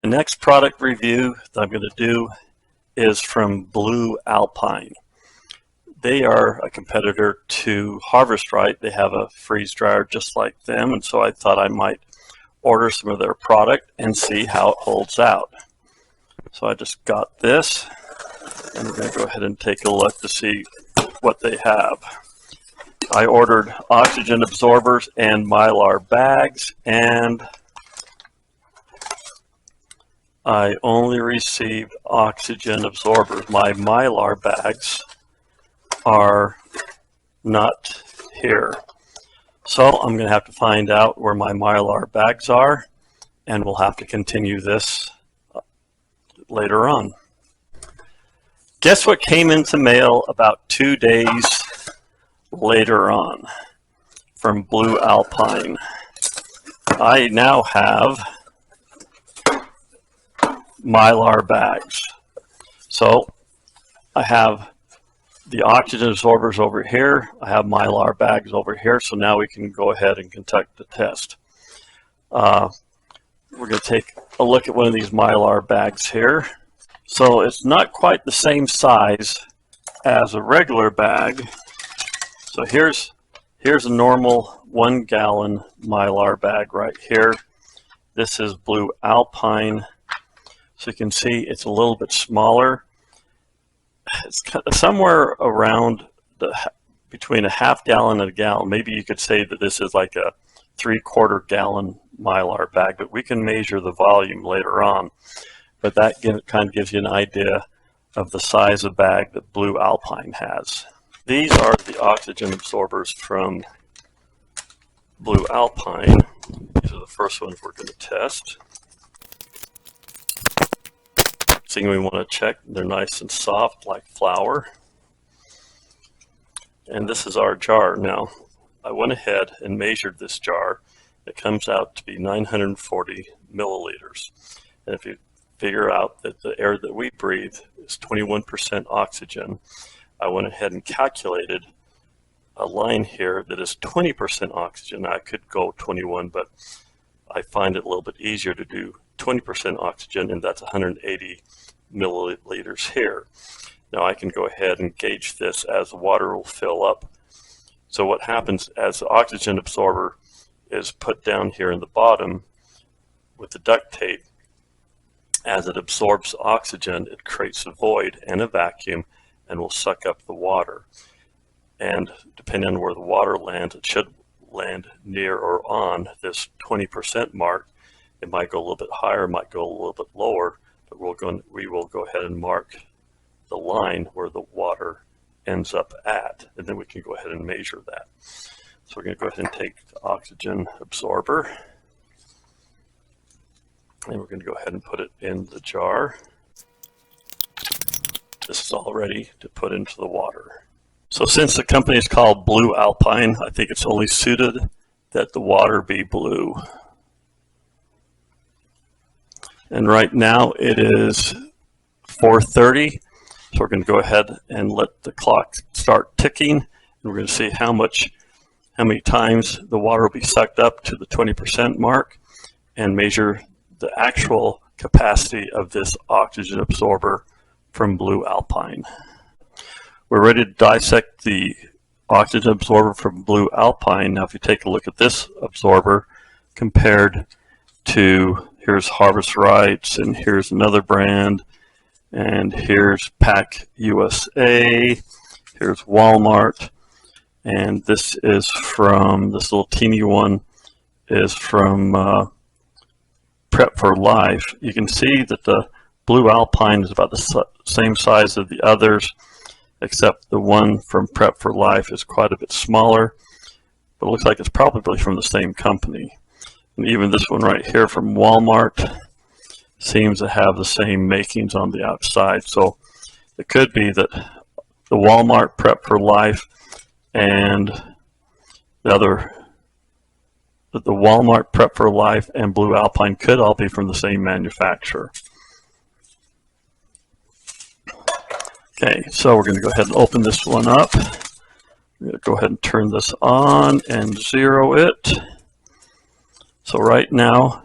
The next product review that I'm going to do is from Blue Alpine. They are a competitor to Harvest Right. They have a freeze dryer just like them, and so I thought I might order some of their product and see how it holds out. So I just got this, and I'm going to go ahead and take a look to see what they have. I ordered oxygen absorbers and Mylar bags, and I only received oxygen absorbers. My Mylar bags are not here. So I'm going to have to find out where my Mylar bags are, and we'll have to continue this later on. Guess what came into mail about 2 days later on from Blue Alpine? I now have Mylar bags. So I have the oxygen absorbers over here. I have Mylar bags over here. So now we can go ahead and conduct the test. We're going to take a look at one of these Mylar bags here. So it's not quite the same size as a regular bag. So here's a normal 1 gallon Mylar bag right here. This is Blue Alpine. So you can see it's a little bit smaller. It's somewhere around between a half gallon and a gallon. Maybe you could say that this is like a 3/4 gallon Mylar bag, but we can measure the volume later on. But that kind of gives you an idea of the size of bag that Blue Alpine has. These are the oxygen absorbers from Blue Alpine. These are the first ones we're going to test. Thing we want to check, they're nice and soft like flour. And this is our jar. Now I went ahead and measured this jar. It comes out to be 940 milliliters. And if you figure out that the air that we breathe is 21% oxygen, I went ahead and calculated a line here that is 20% oxygen. I could go 21, but I find it a little bit easier to do 20% oxygen, and that's 180 milliliters here. Now I can go ahead and gauge this as the water will fill up. So what happens as the oxygen absorber is put down here in the bottom with the duct tape, as it absorbs oxygen, it creates a void and a vacuum and will suck up the water. And depending on where the water lands, it should land near or on this 20% mark. It might go a little bit higher, might go a little bit lower, but we will go ahead and mark the line where the water ends up at, and then we can go ahead and measure that. So we're going to go ahead and take the oxygen absorber, and we're going to go ahead and put it in the jar. This is all ready to put into the water. So since the company is called Blue Alpine, I think it's only suited that the water be blue. And right now it is 4:30, so we're going to go ahead and let the clock start ticking, and we're going to see how many times the water will be sucked up to the 20% mark, and measure the actual capacity of this oxygen absorber from Blue Alpine. We're ready to dissect the oxygen absorber from Blue Alpine. Now if you take a look at this absorber compared to, here's Harvest Rights, and here's another brand, and here's Pack USA, here's Walmart, and this is from, this little teeny one is from Prep for Life. You can see that the Blue Alpine is about the same size as the others, except the one from Prep for Life is quite a bit smaller, but it looks like it's probably from the same company. And even this one right here from Walmart seems to have the same makings on the outside. So it could be that the Walmart Prep for Life and the Walmart Prep for Life and Blue Alpine could all be from the same manufacturer. Okay, so we're going to go ahead and open this one up. I'm going to go ahead and turn this on and zero it. So right now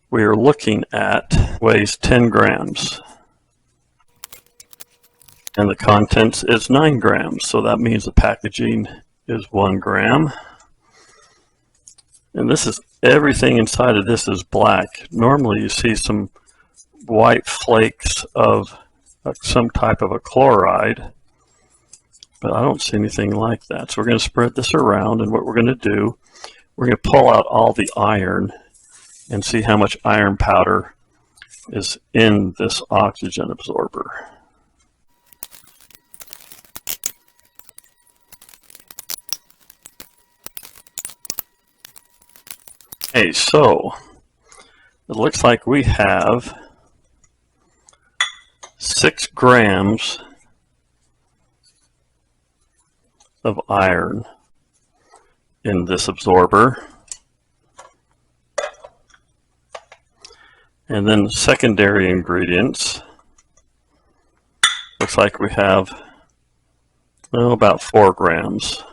we are looking at weighs 10 grams. And the contents is 9 grams. So that means the packaging is 1 gram. And this is, everything inside of this is black. Normally you see some white flakes of some type of a chloride, but I don't see anything like that. So we're going to spread this around, and what we're going to do, we're going to pull out all the iron and see how much iron powder is in this oxygen absorber. Okay, so it looks like we have 6 grams of iron in this absorber. And then secondary ingredients, looks like we have about 4 grams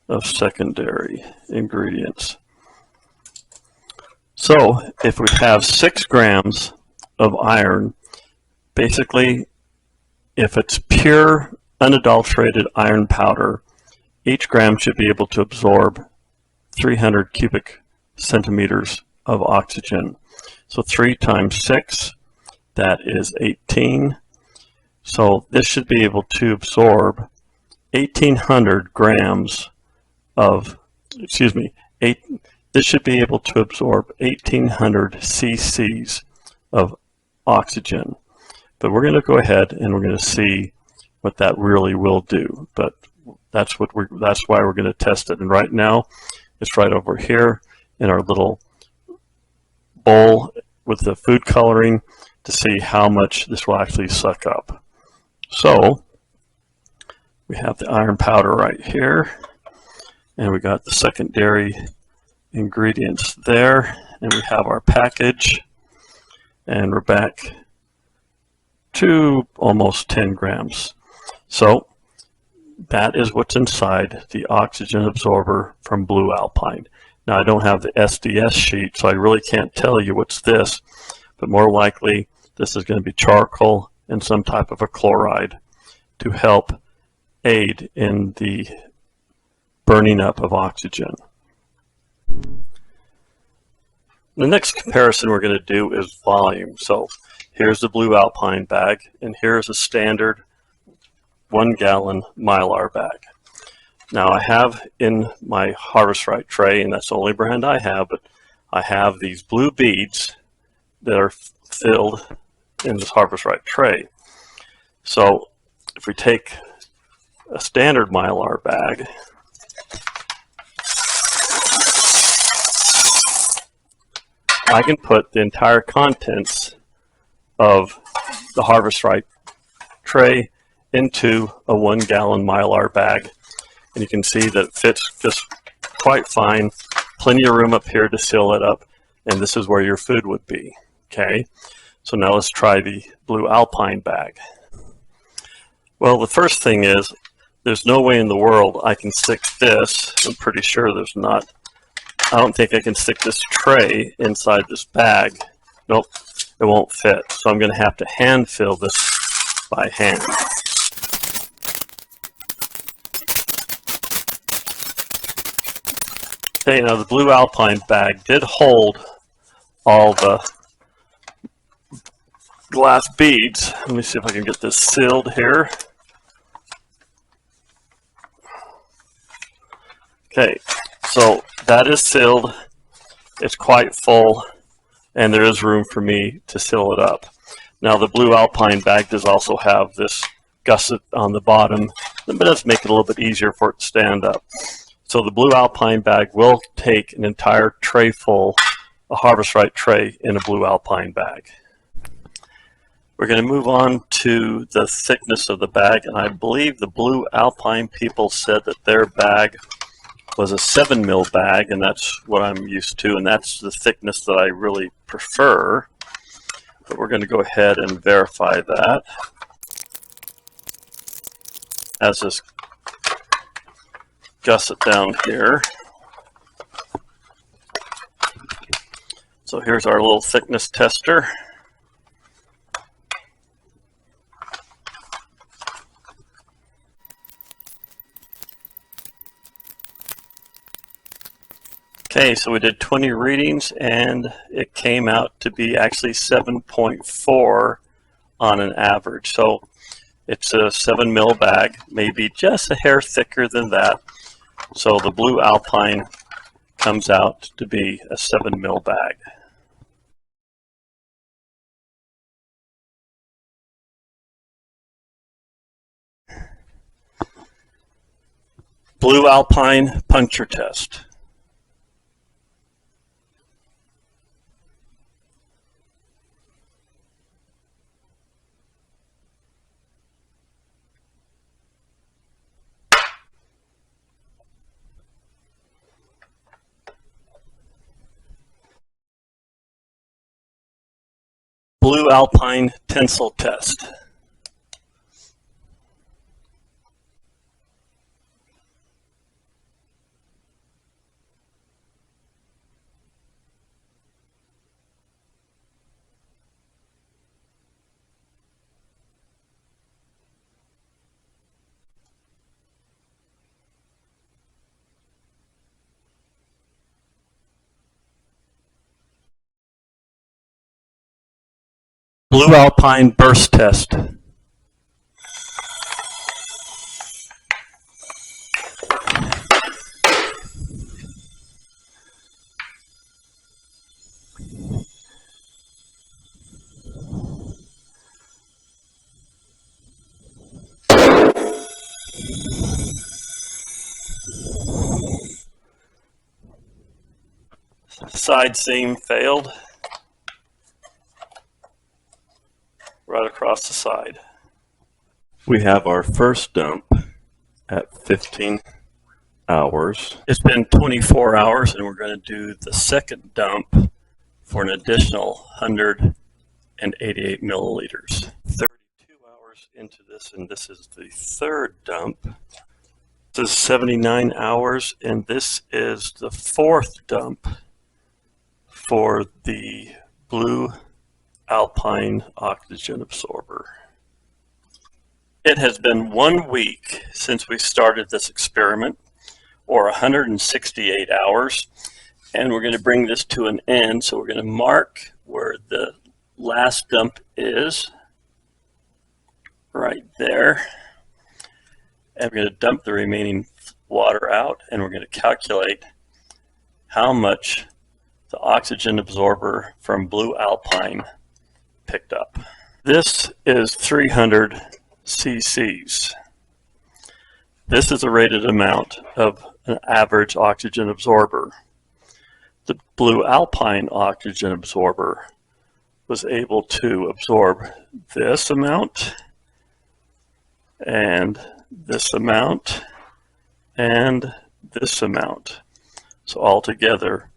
of secondary ingredients. So if we have 6 grams of iron, basically if it's pure unadulterated iron powder, each gram should be able to absorb 300 cubic centimeters of oxygen. So 3 times 6, that is 18. So this should be able to absorb 1,800 grams of, this should be able to absorb 1,800 cc's of oxygen. But we're going to go ahead and we're going to see what that really will do. But that's why we're going to test it. And right now, it's right over here in our little bowl with the food coloring to see how much this will actually suck up. So we have the iron powder right here, and we got the secondary ingredients there, and we have our package, and we're back to almost 10 grams. So that is what's inside the oxygen absorber from Blue Alpine. Now I don't have the SDS sheet, so I really can't tell you what's this, but more likely this is going to be charcoal and some type of a chloride to help aid in the burning up of oxygen. The next comparison we're going to do is volume. So here's the Blue Alpine bag, and here's a standard 1 gallon Mylar bag. Now I have in my Harvest Right tray, and that's the only brand I have, but I have these blue beads that are filled in this Harvest Right tray. So if we take a standard Mylar bag, I can put the entire contents of the Harvest Right tray into a 1 gallon Mylar bag, and you can see that it fits just quite fine. Plenty of room up here to seal it up, and this is where your food would be. Okay, so now let's try the Blue Alpine bag. Well, the first thing is there's no way in the world I can stick this. I'm pretty sure there's not. I don't think I can stick this tray inside this bag. Nope, it won't fit. So I'm going to have to hand fill this by hand. Okay, now the Blue Alpine bag did hold all the glass beads. Let me see if I can get this sealed here. Okay, so that is sealed. It's quite full, and there is room for me to seal it up. Now the Blue Alpine bag does also have this gusset on the bottom, but let's make it a little bit easier for it to stand up. So the Blue Alpine bag will take an entire tray full, a Harvest Right tray in a Blue Alpine bag. We're going to move on to the thickness of the bag, and I believe the Blue Alpine people said that their bag was a 7 mil bag, and that's what I'm used to, and that's the thickness that I really prefer. But we're going to go ahead and verify that. has this gusset down here. So here's our little thickness tester. Okay, so we did 20 readings and it came out to be actually 7.4 on an average. So it's a 7 mil bag, maybe just a hair thicker than that. So the Blue Alpine comes out to be a 7 mil bag. Blue Alpine puncture test. Blue Alpine tensile test. Blue Alpine burst test. Side seam failed. Right across the side. We have our first dump at 15 hours. It's been 24 hours and we're going to do the second dump for an additional 188 milliliters. 32 hours into this, and this is the third dump. This is 79 hours and this is the fourth dump for the Blue Alpine oxygen absorber. It has been 1 week since we started this experiment, or 168 hours, and we're going to bring this to an end. So we're going to mark where the last dump is, right there, and we're going to dump the remaining water out, and we're going to calculate how much the oxygen absorber from Blue Alpine picked up. This is 300 cc's. This is a rated amount of an average oxygen absorber. The Blue Alpine oxygen absorber was able to absorb this amount and this amount and this amount. So altogether,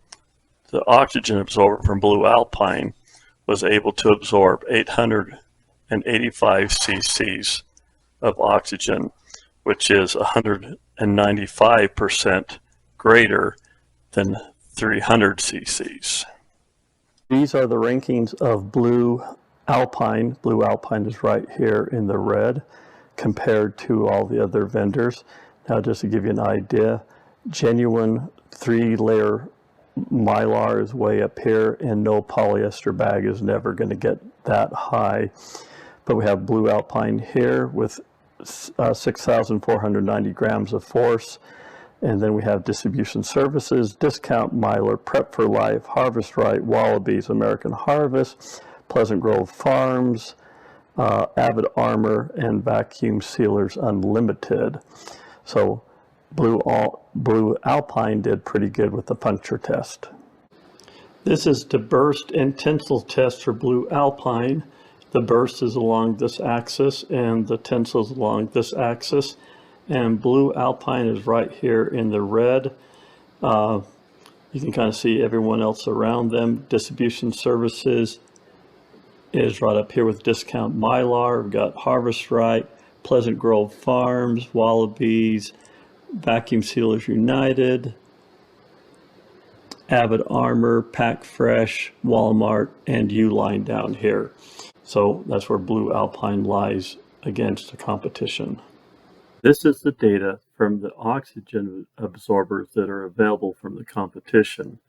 the oxygen absorber from Blue Alpine was able to absorb 885 cc's of oxygen, which is 195% greater than 300 cc's. These are the rankings of Blue Alpine. Blue Alpine is right here in the red compared to all the other vendors. Now, just to give you an idea, genuine 3-layer Mylar is way up here, and no polyester bag is never going to get that high. But we have Blue Alpine here with 6,490 grams of force. And then we have Distribution Services, Discount, Mylar, Prep for Life, Harvest Right, Wallabies, American Harvest, Pleasant Grove Farms, Avid Armor, and Vacuum Sealers Unlimited. So Blue Alpine did pretty good with the puncture test. This is the burst and tensile test for Blue Alpine. The burst is along this axis and the tensile is along this axis. And Blue Alpine is right here in the red. You can kind of see everyone else around them. Distribution Services is right up here with Discount Mylar. We've got Harvest Right, Pleasant Grove Farms, Wallabies, Vacuum Sealers United, Avid Armor, Pack Fresh, Walmart, and Uline down here. So that's where Blue Alpine lies against the competition. This is the data from the oxygen absorbers that are available from the competition.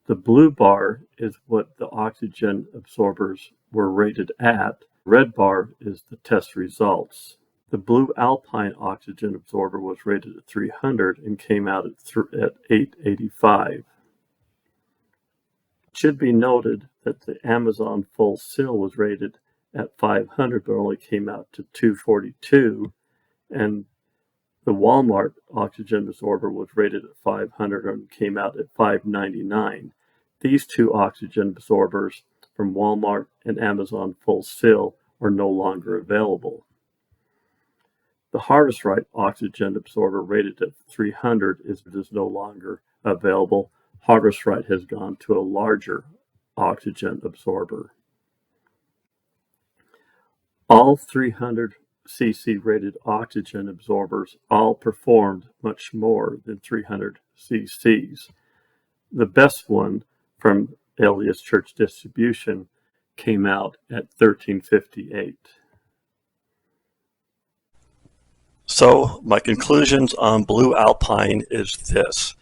The blue bar is what the oxygen absorbers were rated at. Red bar is the test results. The Blue Alpine oxygen absorber was rated at 300 and came out at 885. It should be noted that the Amazon Full Seal was rated at 500 but only came out to 242, and the Walmart oxygen absorber was rated at 500 and came out at 599. These two oxygen absorbers from Walmart and Amazon Full Seal are no longer available. The Harvest Right oxygen absorber rated at 300 is no longer available. Harvest Right has gone to a larger oxygen absorber. All 300 cc rated oxygen absorbers all performed much more than 300 cc's. The best one from Alias Church Distribution came out at 1358. So my conclusions on Blue Alpine is this.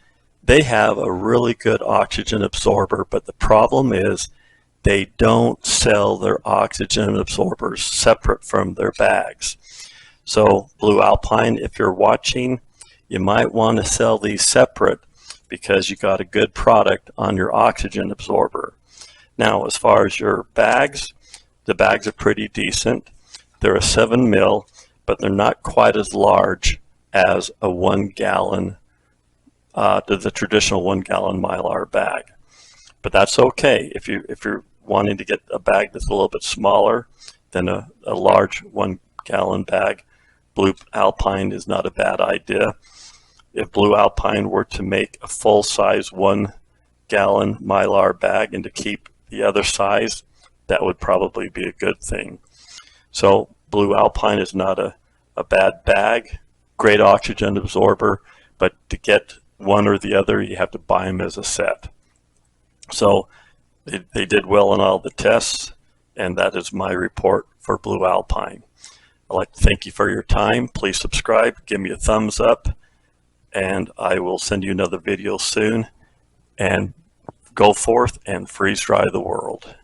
They have a really good oxygen absorber, but the problem is they don't sell their oxygen absorbers separate from their bags. So Blue Alpine, if you're watching, you might want to sell these separate because you got a good product on your oxygen absorber. Now, as far as your bags, the bags are pretty decent. They're a 7 mil, but they're not quite as large as a 1 gallon, the traditional 1 gallon Mylar bag. But that's okay. If you're wanting to get a bag that's a little bit smaller than a large 1 gallon bag, Blue Alpine is not a bad idea. If Blue Alpine were to make a full-size 1 gallon Mylar bag and to keep the other size, that would probably be a good thing. So Blue Alpine is not a bad bag, great oxygen absorber, but to get one or the other, you have to buy them as a set. So they did well in all the tests, and that is my report for Blue Alpine. I'd like to thank you for your time. Please subscribe, give me a thumbs up, and I will send you another video soon. And go forth and freeze dry the world.